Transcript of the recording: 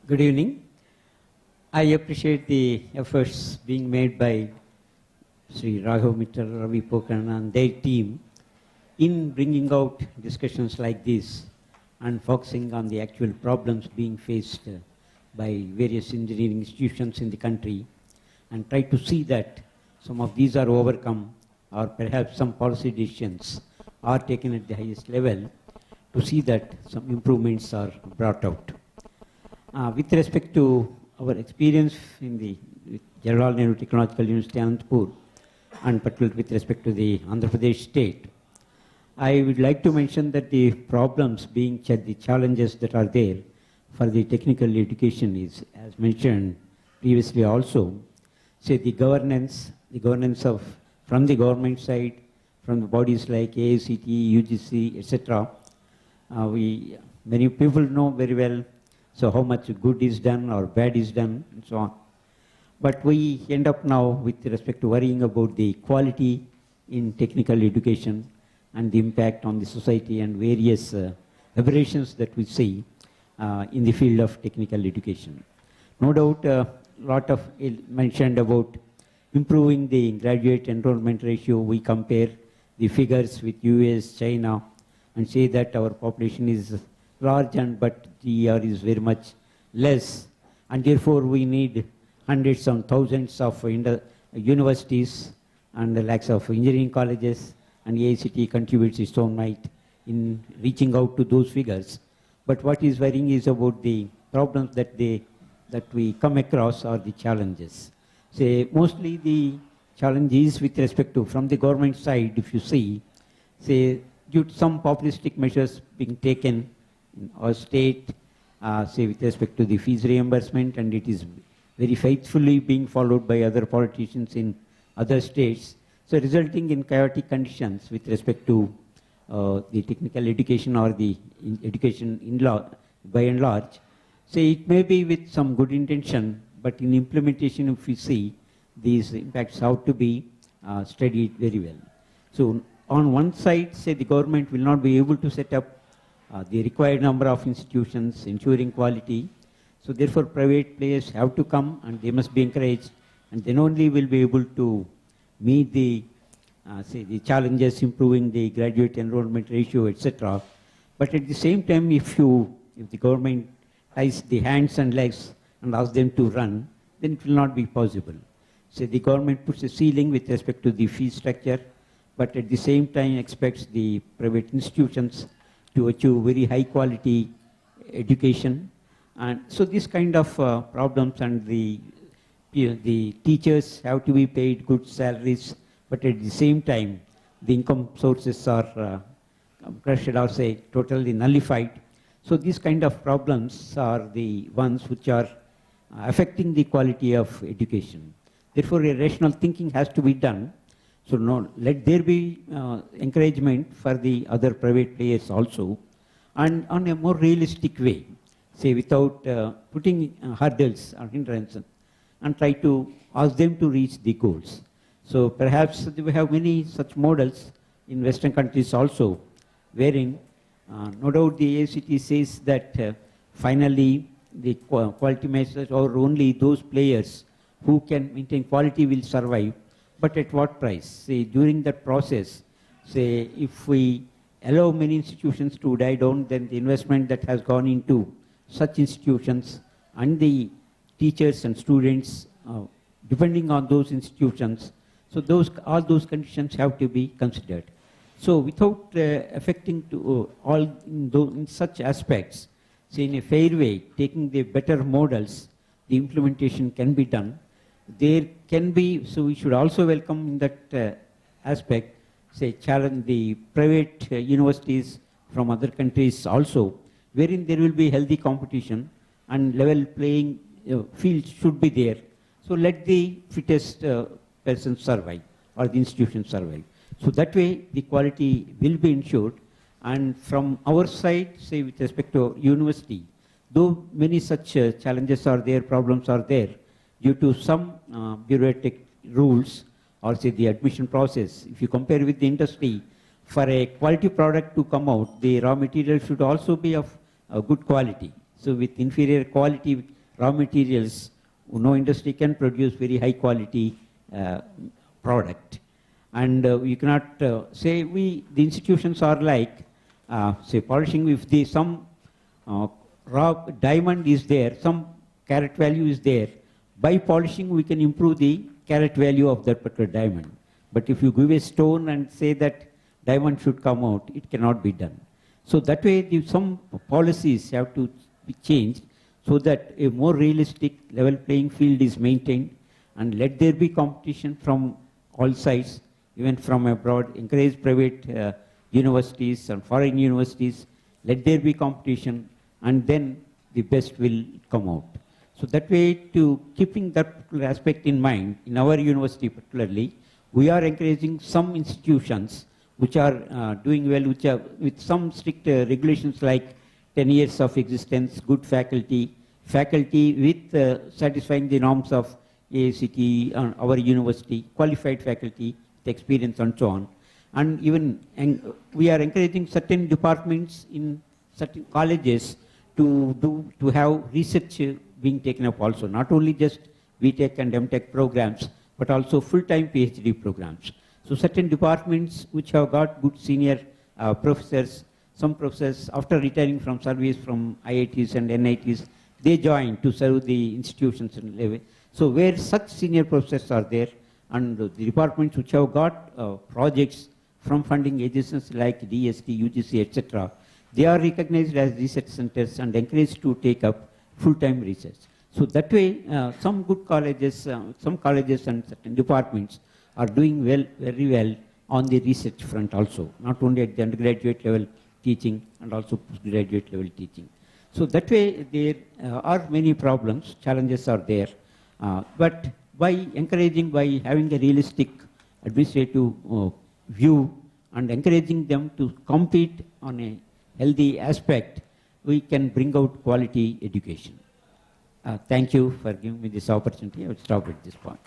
Good evening. I appreciate the efforts being made by Sri Raghav Mittal, Ravi Pokan and their team in bringing out discussions like this and focusing on the actual problems being faced by various engineering institutions in the country, and try to see that some of these are overcome, or perhaps some policy decisions are taken at the highest level to see that some improvements are brought out. With respect to our experience in the Jawaharlal Nehru Technological University, Anantapur, and particularly with respect to the Andhra Pradesh state, I would like to mention that the problems being the challenges that are there for the technical education is, as mentioned previously also, say the governance of from the government side, from the bodies like AICTE, UGC, etc. Many people know very well so how much good is done or bad is done and so on. But we end up now with respect to worrying about the quality in technical education and the impact on the society and various aberrations that we see in the field of technical education. No doubt a lot of mentioned about improving the graduate enrollment ratio. We compare the figures with US, China, and say that our population is large but GER is very much less, and therefore we need hundreds and thousands of universities and lakhs of engineering colleges, and AICTE contributes its own might in reaching out to those figures. But what is worrying is about the problems that we come across or the challenges. Say mostly the challenge is with respect to from the government side. If you see, say due to some populistic measures being taken in our state, say with respect to the fees reimbursement, and it is very faithfully being followed by other politicians in other states, so resulting in chaotic conditions with respect to the technical education or the education in law, by and large. Say it may be with some good intention, but in implementation, if we see, these impacts have to be studied very well. So on one side, say the government will not be able to set up the required number of institutions ensuring quality. So therefore private players have to come and they must be encouraged, and then only will be able to meet the say the challenges, improving the graduate enrollment ratio, etc. But at the same time, if the government ties the hands and legs and asks them to run, then it will not be possible. So the government puts a ceiling with respect to the fee structure, but at the same time expects the private institutions to achieve very high quality education. And so this kind of problems, and the teachers have to be paid good salaries, but at the same time the income sources are crushed or say totally nullified. So these kind of problems are the ones which are affecting the quality of education. Therefore a rational thinking has to be done. So no, let there be encouragement for the other private players also, and on a more realistic way, say without putting hurdles or hindrances, and try to ask them to reach the goals. So perhaps we have many such models in Western countries also, wherein no doubt the AICTE says that finally the quality measures or only those players who can maintain quality will survive. But at what price? Say during that process, say if we allow many institutions to die down, then the investment that has gone into such institutions and the teachers and students depending on those institutions, so all those conditions have to be considered. So without affecting to all in such aspects, say in a fair way, taking the better models, the implementation can be done. There can be, so we should also welcome in that aspect, say challenge the private universities from other countries also, wherein there will be healthy competition and level playing field should be there. So let the fittest person survive or the institution survive. So that way the quality will be ensured. And from our side, say with respect to university, though many such challenges are there, problems are there, due to some bureaucratic rules or say the admission process. If you compare with the industry, for a quality product to come out, the raw material should also be of good quality. So with inferior quality, raw materials, no industry can produce very high quality product. And you cannot say the institutions are like, say, polishing. If some raw diamond is there, some carat value is there, by polishing we can improve the carat value of that particular diamond. But if you give a stone and say that diamond should come out, it cannot be done. So that way some policies have to be changed so that a more realistic level playing field is maintained, and let there be competition from all sides, even from abroad. Encourage private universities and foreign universities. Let there be competition, and then the best will come out. So that way, to keeping that particular aspect in mind, in our university particularly, we are encouraging some institutions which are doing well, which are with some strict regulations like 10 years of existence, good faculty with satisfying the norms of AICTE and our university, qualified faculty with experience and so on. And even we are encouraging certain departments in certain colleges to have research being taken up also, not only just BTech and MTech programs, but also full-time PhD programs. So certain departments which have got good senior professors, some professors after retiring from service from IITs and NITs, they join to serve the institutions and level. So where such senior professors are there, and the departments which have got projects from funding agencies like DST, UGC, etc., they are recognized as research centers and encouraged to take up full-time research. So that way, some good colleges, some colleges and certain departments are doing well, very well on the research front also, not only at the undergraduate level teaching and also postgraduate level teaching. So that way, there are many problems, challenges are there, but by encouraging, by having a realistic administrative view and encouraging them to compete on a healthy aspect, we can bring out quality education. Thank you for giving me this opportunity. I will stop at this point.